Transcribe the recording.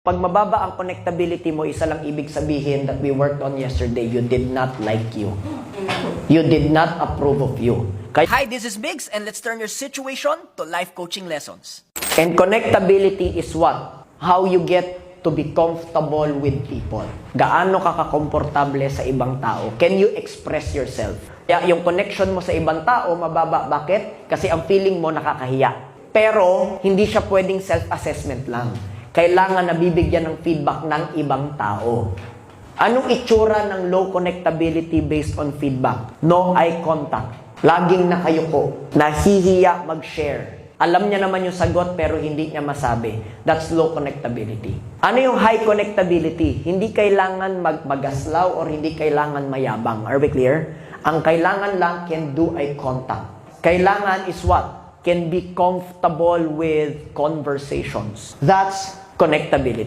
Pag mababa ang connectability mo, isa lang ibig sabihin that we worked on yesterday, you did not like you. You did not approve of you. Hi, this is Biggs, and let's turn your situation to life coaching lessons. And connectability is what? How you get to be comfortable with people. Gaano ka kakomportable sa ibang tao? Can you express yourself? Kaya yung connection mo sa ibang tao, mababa. Bakit? Kasi ang feeling mo nakakahiya. Pero, hindi siya pwedeng self-assessment lang. Kailangan nabibigyan ng feedback ng ibang tao. Anong itsura ng low connectability based on feedback? No eye contact. Laging nakayuko. Nahihiya mag-share. Alam niya naman yung sagot pero hindi niya masabi. That's low connectability. Ano yung high connectability? Hindi kailangan magaslaw or hindi kailangan mayabang. Are we clear? Ang kailangan lang can do eye contact. Kailangan is what? Can be comfortable with conversations. That's connectability.